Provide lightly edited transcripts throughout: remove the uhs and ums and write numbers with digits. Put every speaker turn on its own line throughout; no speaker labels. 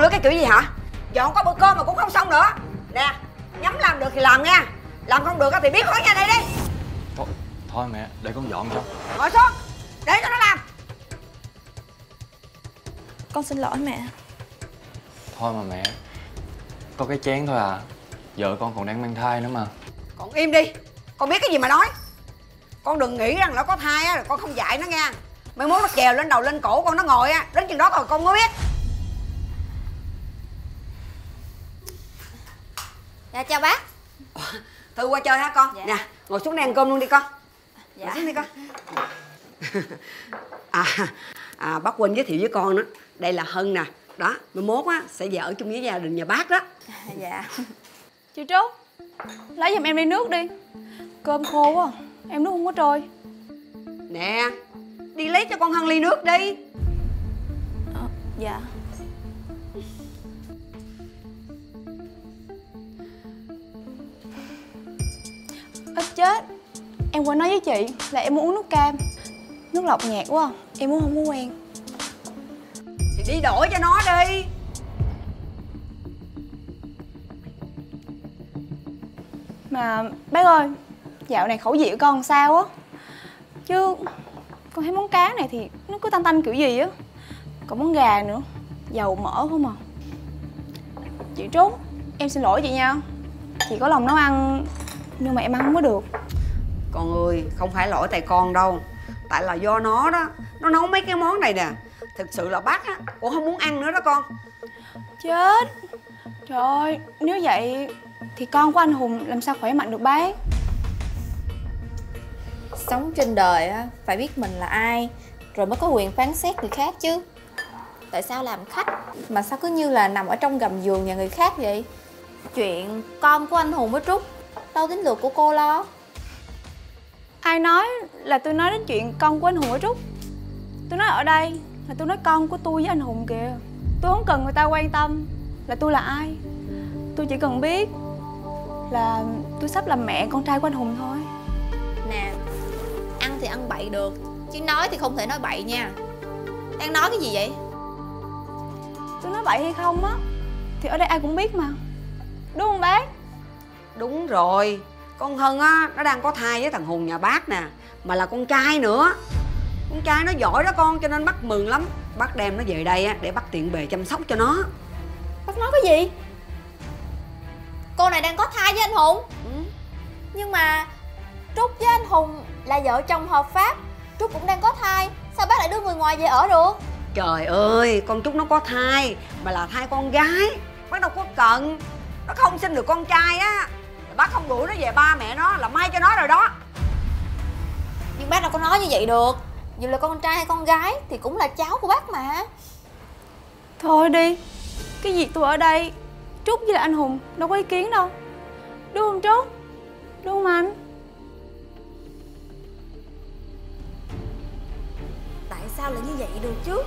nữa cái kiểu gì hả? Dọn có bữa cơm mà cũng không xong nữa. Nè, nhắm làm được thì làm nha. Làm không được thì biết khỏi nhà này đi.
Thôi mẹ, để con dọn cho.
Ngồi xuống, để cho nó làm.
Con xin lỗi mẹ.
Thôi mà mẹ, có cái chén thôi à. Vợ con còn đang mang thai nữa mà.
Con im đi, con biết cái gì mà nói. Con đừng nghĩ rằng nó có thai á, con không dạy nó nha. Mai mốt nó trèo lên đầu lên cổ con nó ngồi á, đến chừng đó rồi con mới biết.
Dạ chào bác.
Thư qua chơi hả con?
Dạ.
Nè, ngồi xuống đây ăn cơm luôn đi con.
Dạ.
Ngồi xuống đi con. Bác quên giới thiệu với con đó. Đây là Hân nè. Đó, mai mốt á sẽ về ở chung với gia đình nhà bác đó.
Dạ.
Chị Trúc, lấy giùm em ly nước đi. Cơm khô quá, em nước không có trôi.
Nè, đi lấy cho con Hân ly nước đi.
Dạ. Ít chết, em quên nói với chị là em muốn uống nước cam. Nước lọc nhạt quá, em muốn không có quen.
Thì đi đổi cho nó đi.
Mà bác ơi, dạo này khẩu vị của con sao á? Chứ con thấy món cá này thì nó cứ tanh tanh kiểu gì á. Còn món gà nữa, dầu mỡ không à. Chị Trúc, em xin lỗi chị nha. Chị có lòng nấu ăn nhưng mà em ăn không có được.
Con ơi, không phải lỗi tại con đâu. Tại là do nó đó. Nó nấu mấy cái món này nè. Thực sự là bác á cũng không muốn ăn nữa đó con.
Chết. Trời ơi, nếu vậy thì con của anh Hùng làm sao khỏe mạnh được bác?
Sống trên đời á, phải biết mình là ai rồi mới có quyền phán xét người khác chứ. Tại sao làm khách mà sao cứ như là nằm ở trong gầm giường nhà người khác vậy? Chuyện con của anh Hùng với Trúc đâu đến lượt của cô lo.
Ai nói là tôi nói đến chuyện con của anh Hùng với Trúc? Tôi nói ở đây là tôi nói con của tôi với anh Hùng kìa. Tôi không cần người ta quan tâm là tôi là ai. Tôi chỉ cần biết là tôi sắp làm mẹ con trai của anh Hùng thôi.
Nè, ăn thì ăn bậy được, chứ nói thì không thể nói bậy nha. Đang nói cái gì vậy?
Tôi nói bậy hay không á thì ở đây ai cũng biết mà. Đúng không bác?
Đúng rồi. Con Hân á, nó đang có thai với thằng Hùng nhà bác nè. Mà là con trai nữa. Con trai nó giỏi đó con, cho nên bác mừng lắm. Bác đem nó về đây á, để bác tiện bề chăm sóc cho nó.
Bác nói cái gì? Cô này đang có thai với anh Hùng? Nhưng mà Trúc với anh Hùng là vợ chồng hợp pháp. Trúc cũng đang có thai, sao bác lại đưa người ngoài về ở được?
Trời ơi, con Trúc nó có thai, mà là thai con gái. Bác đâu có cần. Nó không sinh được con trai á, bác không đuổi nó về ba mẹ nó là may cho nó rồi đó.
Nhưng bác đâu có nói như vậy được. Dù là con trai hay con gái thì cũng là cháu của bác mà.
Thôi đi, cái gì tôi ở đây Trúc với lại anh Hùng đâu có ý kiến đâu. Đúng không Trúc? Đúng không anh?
Tại sao lại như vậy được chứ?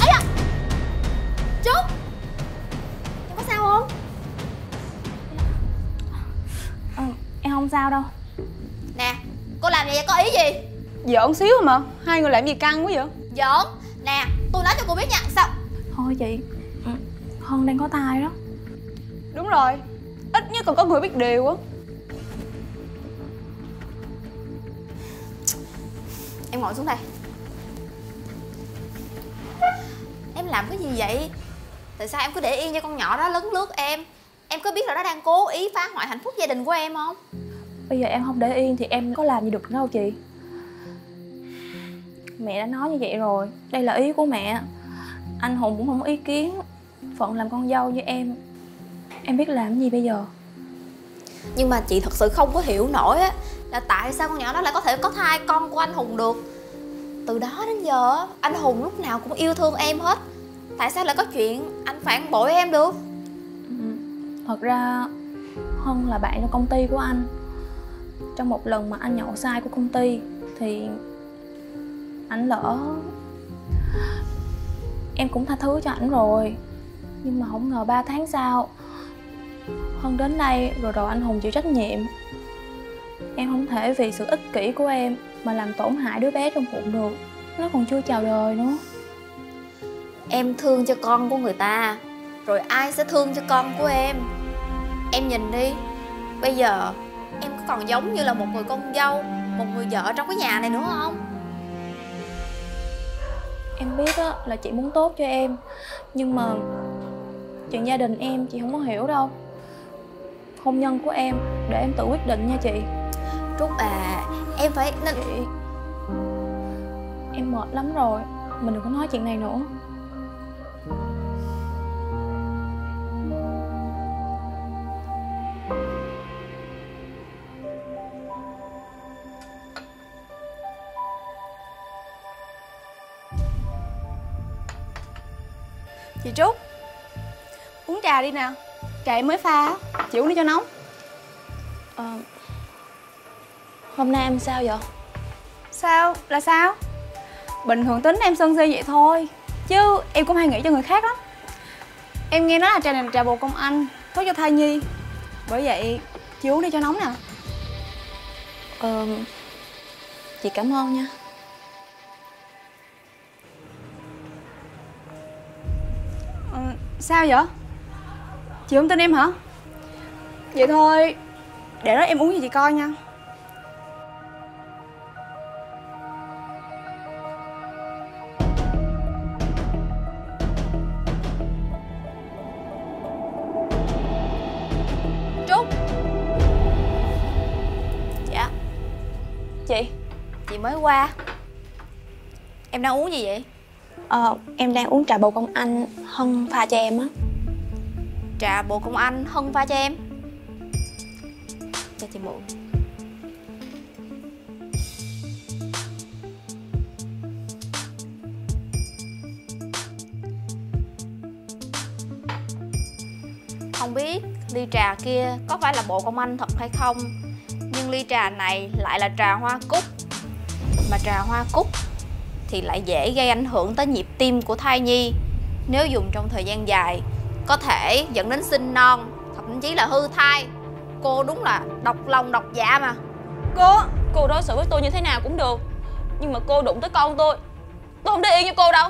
Ấy à! Trúc! Em có sao không?
Em không sao đâu.
Nè, cô làm vậy có ý gì?
Giỡn xíu mà, hai người làm gì căng quá vậy?
Giỡn. Nè, tôi nói cho cô biết nha. Sao?
Thôi chị, Hân đang có thai đó. Đúng rồi, ít nhất còn có người biết điều á.
Em ngồi xuống đây. Em làm cái gì vậy? Tại sao em cứ để yên cho con nhỏ đó lấn lướt em? Em có biết là nó đang cố ý phá hoại hạnh phúc gia đình của em không?
Bây giờ em không để yên thì em có làm gì được đâu chị. Mẹ đã nói như vậy rồi, đây là ý của mẹ. Anh Hùng cũng không có ý kiến. Phận làm con dâu như em biết làm gì bây giờ?
Nhưng mà chị thật sự không có hiểu nổi á, là tại sao con nhỏ đó lại có thể có thai con của anh Hùng được. Từ đó đến giờ anh Hùng lúc nào cũng yêu thương em hết. Tại sao lại có chuyện anh phản bội em được?
Thật ra Hân là bạn trong công ty của anh. Trong một lần mà anh nhậu sai của công ty thì ảnh lỡ. Em cũng tha thứ cho ảnh rồi, nhưng mà không ngờ 3 tháng sau Hân đến đây rồi đòi anh Hùng chịu trách nhiệm. Em không thể vì sự ích kỷ của em mà làm tổn hại đứa bé trong bụng được. Nó còn chưa chào đời nữa.
Em thương cho con của người ta, rồi ai sẽ thương cho con của em? Em nhìn đi, bây giờ em có còn giống như là một người con dâu, một người vợ trong cái nhà này nữa không?
Em biết á, là chị muốn tốt cho em, nhưng mà chuyện gia đình em chị không có hiểu đâu. Hôn nhân của em để em tự quyết định nha chị.
Trúc à, em phải nên...
Chị, em mệt lắm rồi, mình đừng có nói chuyện này nữa. Chị Trúc, uống trà đi nè. Trà em mới pha á, chị uống đi cho nóng. Hôm nay em sao vậy? Sao? Là sao? Bình thường tính em sân si vậy thôi, chứ em cũng hay nghĩ cho người khác lắm. Em nghe nói là trà này là trà bồ công anh, tốt cho thai nhi. Bởi vậy chị uống đi cho nóng nè. Chị cảm ơn nha. Sao vậy? Chị không tin em hả? Vậy thôi, để đó em uống cho chị coi nha.
Trúc. Dạ. Chị mới qua. Em đang uống gì vậy?
Em đang uống trà bồ công anh Hân pha cho em á.
Trà bồ công anh Hân pha cho em. Cho chị mượn. Không biết ly trà kia có phải là bồ công anh thật hay không, nhưng ly trà này lại là trà hoa cúc. Mà trà hoa cúc thì lại dễ gây ảnh hưởng tới nhịp tim của thai nhi. Nếu dùng trong thời gian dài có thể dẫn đến sinh non, thậm chí là hư thai. Cô đúng là độc lòng độc dạ mà.
Cô đối xử với tôi như thế nào cũng được, nhưng mà cô đụng tới con tôi không để yên cho cô đâu.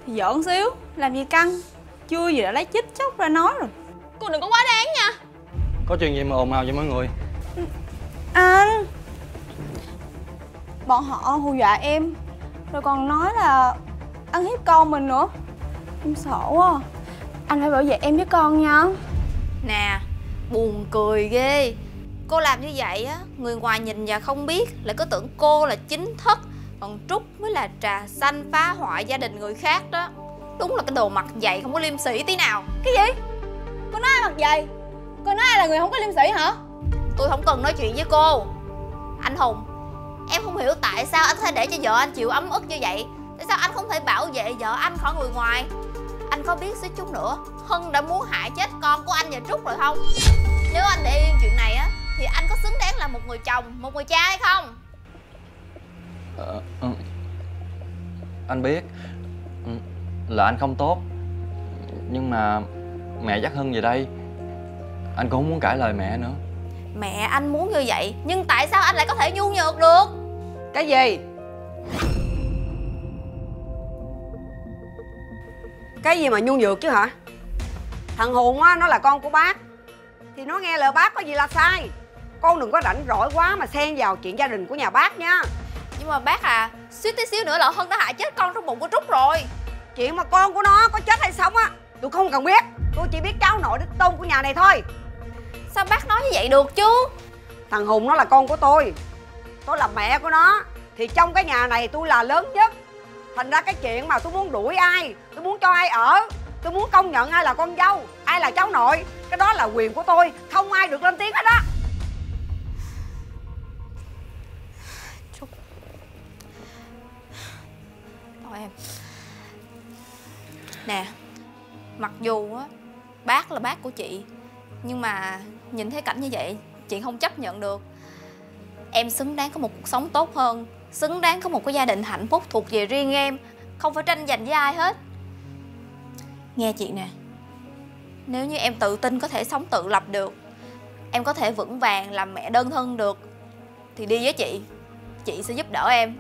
Thì giỡn xíu, làm gì căng. Chưa gì đã lấy chích chóc ra nói rồi. Cô đừng có quá đáng nha.
Có chuyện gì mà ồn ào vậy mọi người?
Anh, bọn họ hù dọa em, rồi còn nói là ăn hiếp con mình nữa. Em sợ quá. Anh phải bảo vệ em với con nha.
Nè, buồn cười ghê. Cô làm như vậy á, người ngoài nhìn và không biết lại cứ tưởng cô là chính thất, còn Trúc mới là trà xanh phá hoại gia đình người khác đó. Đúng là cái đồ mặt dày không có liêm sỉ tí nào.
Cái gì? Cô nói ai mặt dày? Cô nói ai là người không có liêm sỉ hả?
Tôi không cần nói chuyện với cô. Anh Hùng, em không hiểu tại sao anh có thể để cho vợ anh chịu ấm ức như vậy. Tại sao anh không thể bảo vệ vợ anh khỏi người ngoài? Anh có biết xíu chút nữa Hân đã muốn hại chết con của anh và Trúc rồi không? Nếu anh để yên chuyện này á thì anh có xứng đáng là một người chồng, một người cha hay không?
Anh biết là anh không tốt, nhưng mà mẹ dắt Hân về đây, anh cũng không muốn cãi lời mẹ nữa.
Mẹ anh muốn như vậy, nhưng tại sao anh lại có thể nhu nhược được?
Cái gì? Cái gì mà nhu nhược chứ hả? Thằng Hùng á, nó là con của bác thì nó nghe lời bác có gì là sai. Con đừng có rảnh rỗi quá mà xen vào chuyện gia đình của nhà bác nha.
Nhưng mà bác à, suýt tí xíu nữa là Hân đã hại chết con trong bụng của Trúc rồi.
Chuyện mà con của nó có chết hay sống á, tôi không cần biết. Tôi chỉ biết cháu nội đích tôn của nhà này thôi.
Sao bác nói như vậy được chứ?
Thằng Hùng nó là con của tôi là mẹ của nó. Thì trong cái nhà này tôi là lớn nhất. Thành ra cái chuyện mà tôi muốn đuổi ai, tôi muốn cho ai ở, tôi muốn công nhận ai là con dâu, ai là cháu nội, cái đó là quyền của tôi. Không ai được lên tiếng hết á.
Trúc, thôi em. Nè, mặc dù á bác là bác của chị, nhưng mà nhìn thấy cảnh như vậy chị không chấp nhận được. Em xứng đáng có một cuộc sống tốt hơn, xứng đáng có một cái gia đình hạnh phúc thuộc về riêng em, không phải tranh giành với ai hết. Nghe chị nè, nếu như em tự tin có thể sống tự lập được, em có thể vững vàng làm mẹ đơn thân được, thì đi với chị sẽ giúp đỡ em.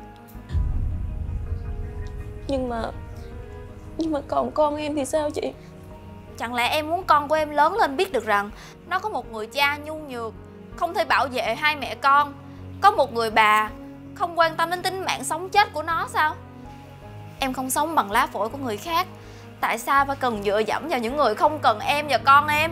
Nhưng mà còn con em thì sao chị?
Chẳng lẽ em muốn con của em lớn lên biết được rằng nó có một người cha nhu nhược, không thể bảo vệ hai mẹ con, có một người bà không quan tâm đến tính mạng sống chết của nó sao? Em không sống bằng lá phổi của người khác, tại sao phải cần dựa dẫm vào những người không cần em và con em?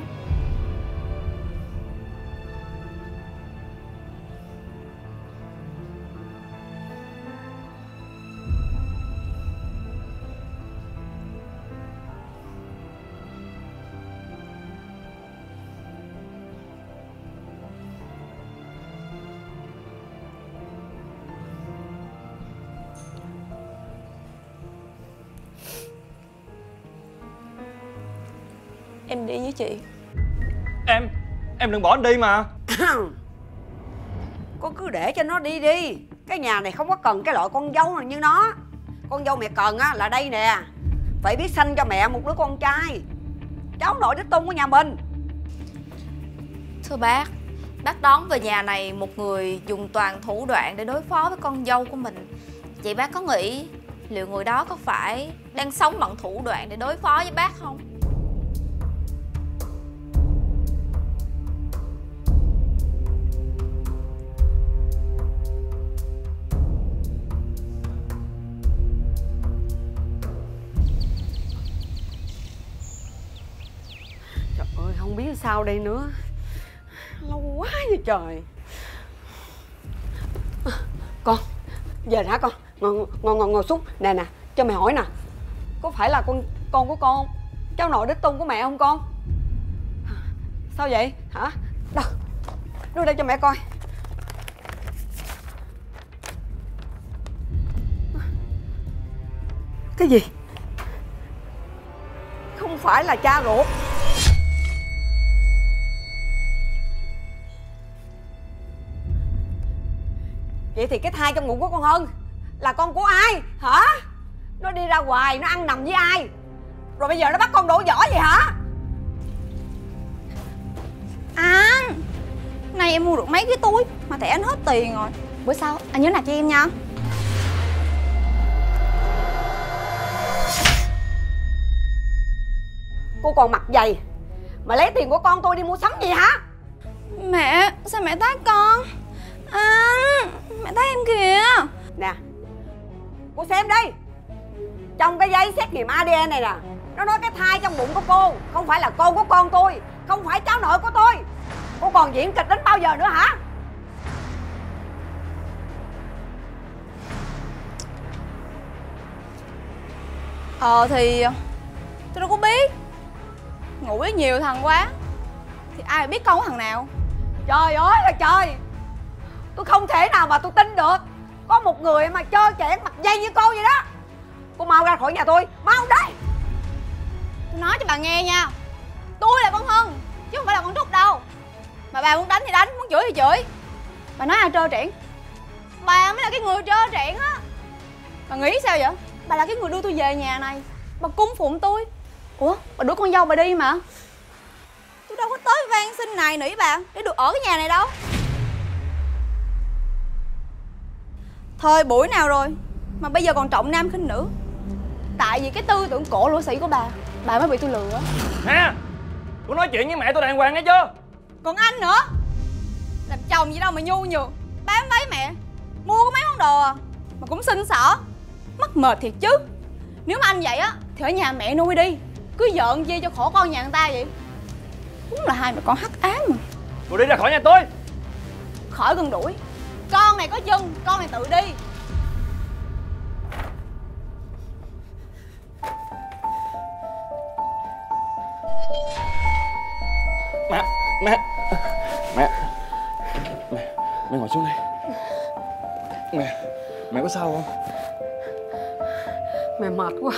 Em đi với chị.
Em đừng bỏ anh đi mà.
Con cứ để cho nó đi đi. Cái nhà này không có cần cái loại con dâu nào như nó. Con dâu mẹ cần á là đây nè. Phải biết sanh cho mẹ một đứa con trai, cháu nội đích tôn của nhà mình.
Thưa bác đón về nhà này một người dùng toàn thủ đoạn để đối phó với con dâu của mình. Vậy bác có nghĩ liệu người đó có phải đang sống bằng thủ đoạn để đối phó với bác không?
Trời ơi, không biết sao đây nữa. Lâu quá vậy trời. Con, về hả con? Ngồi xuống. Nè, cho mẹ hỏi nè. Có phải là con của con, cháu nội đích tôn của mẹ không con? Sao vậy? Hả? Đâu, đưa đây cho mẹ coi. Cái gì? Không phải là cha ruột. Vậy thì cái thai trong bụng của con Hân là con của ai hả? Nó đi ra ngoài nó ăn nằm với ai, rồi bây giờ nó bắt con đổ vỏ vậy hả?
Anh, nay em mua được mấy cái túi mà thẻ anh hết tiền rồi. Bữa sau anh nhớ nạp cho em nha.
Cô còn mặt dày mà lấy tiền của con tôi đi mua sắm gì hả?
Mẹ, sao mẹ tát con? Anh, mẹ tát em kìa.
Nè, cô xem đi. Trong cái giấy xét nghiệm ADN này nè, nó nói cái thai trong bụng của cô không phải là con của con tôi, không phải cháu nội của tôi. Cô còn diễn kịch đến bao giờ nữa hả?
Thì tôi đâu có biết. Ngủ với nhiều thằng quá thì ai biết con của thằng nào.
Trời ơi là trời, tôi không thể nào mà tôi tin được có một người mà trơ trẽn mặt dây như cô vậy đó. Cô mau ra khỏi nhà tôi, mau đây.
Tôi nói cho bà nghe nha, tôi là con Hân chứ không phải là con Trúc đâu. Mà bà muốn đánh thì đánh, muốn chửi thì chửi. Bà nói ai trơ trẽn? Bà mới là cái người trơ trẽn á. Bà nghĩ sao vậy? Bà là cái người đưa tôi về nhà này, bà cung phụng tôi. Ủa, bà đuổi con dâu bà đi mà. Tôi đâu có tới van xin này nỉ bà để được ở cái nhà này đâu. Thời buổi nào rồi mà bây giờ còn trọng nam khinh nữ. Tại vì cái tư tưởng cổ lỗ sĩ của bà mới bị tôi lừa.
Nè, cô nói chuyện với mẹ tôi đàng hoàng nghe chưa?
Còn anh nữa, làm chồng gì đâu mà nhu nhược, bám váy mẹ, mua có mấy món đồ à mà cũng xinh xỏ, mắc mệt thiệt chứ. Nếu mà anh vậy á thì ở nhà mẹ nuôi đi, cứ giận chi cho khổ con nhà người ta vậy. Đúng là hai mẹ con hắc ám mà.
Cô đi ra khỏi nhà tôi.
Khỏi cần đuổi, con này có chân, con này tự đi.
Mẹ ngồi xuống đây. Mẹ có sao không?
Mẹ mệt quá.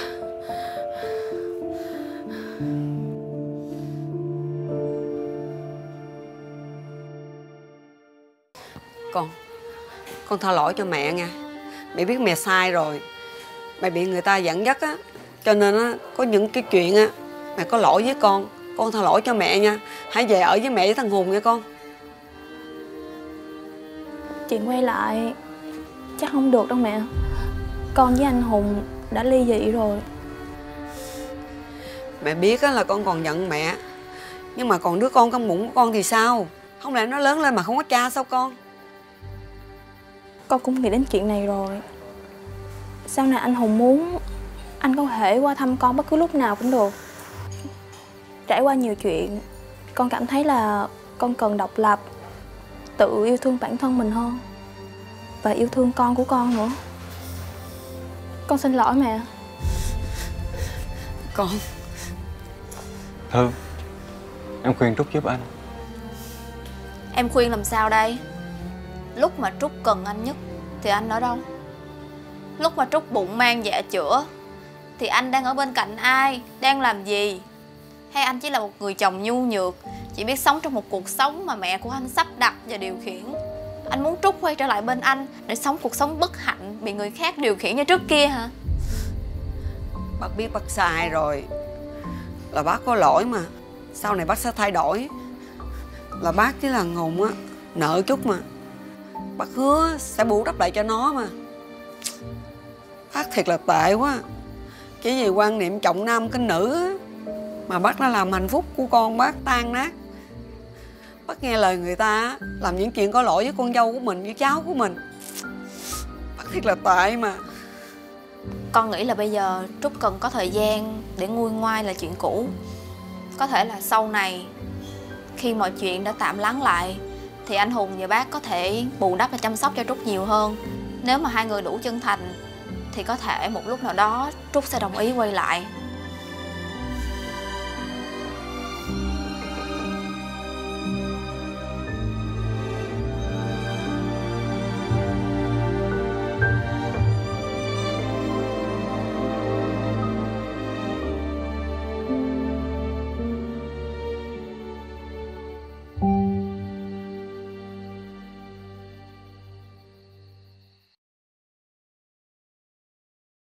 Con tha lỗi cho mẹ nha. Mẹ biết mẹ sai rồi. Mẹ bị người ta dẫn dắt á, cho nên á có những cái chuyện á mẹ có lỗi với con. Con tha lỗi cho mẹ nha. Hãy về ở với mẹ với thằng Hùng nha con.
Chuyện quay lại chắc không được đâu mẹ. Con với anh Hùng đã ly dị rồi.
Mẹ biết á là con còn giận mẹ, nhưng mà còn đứa con trong bụng của con thì sao? Không lẽ nó lớn lên mà không có cha sao con?
Con cũng nghĩ đến chuyện này rồi. Sau này anh Hùng muốn, anh có thể qua thăm con bất cứ lúc nào cũng được. Trải qua nhiều chuyện, con cảm thấy là con cần độc lập, tự yêu thương bản thân mình hơn, và yêu thương con của con nữa. Con xin lỗi mẹ.
Con
Thư, em khuyên Trúc giúp anh.
Em khuyên làm sao đây? Lúc mà Trúc cần anh nhất thì anh ở đâu? Lúc mà Trúc bụng mang dạ chữa thì anh đang ở bên cạnh ai? Đang làm gì? Hay anh chỉ là một người chồng nhu nhược, chỉ biết sống trong một cuộc sống mà mẹ của anh sắp đặt và điều khiển? Anh muốn Trúc quay trở lại bên anh để sống cuộc sống bất hạnh, bị người khác điều khiển như trước kia hả?
bác biết bác sai rồi, là bác có lỗi mà. Sau này bác sẽ thay đổi. Là bác với thằng Hùng á nợ chút mà, bác hứa sẽ bù đắp lại cho nó mà. Bác thiệt là tệ quá. Chỉ vì quan niệm trọng nam khinh nữ á, mà bác đã làm hạnh phúc của con bác tan nát. Bác nghe lời người ta làm những chuyện có lỗi với con dâu của mình, với cháu của mình. Bác thiệt là tệ mà.
Con nghĩ là bây giờ Trúc cần có thời gian để nguôi ngoai là chuyện cũ. Có thể là sau này, khi mọi chuyện đã tạm lắng lại, thì anh Hùng và bác có thể bù đắp và chăm sóc cho Trúc nhiều hơn. Nếu mà hai người đủ chân thành thì có thể một lúc nào đó Trúc sẽ đồng ý quay lại.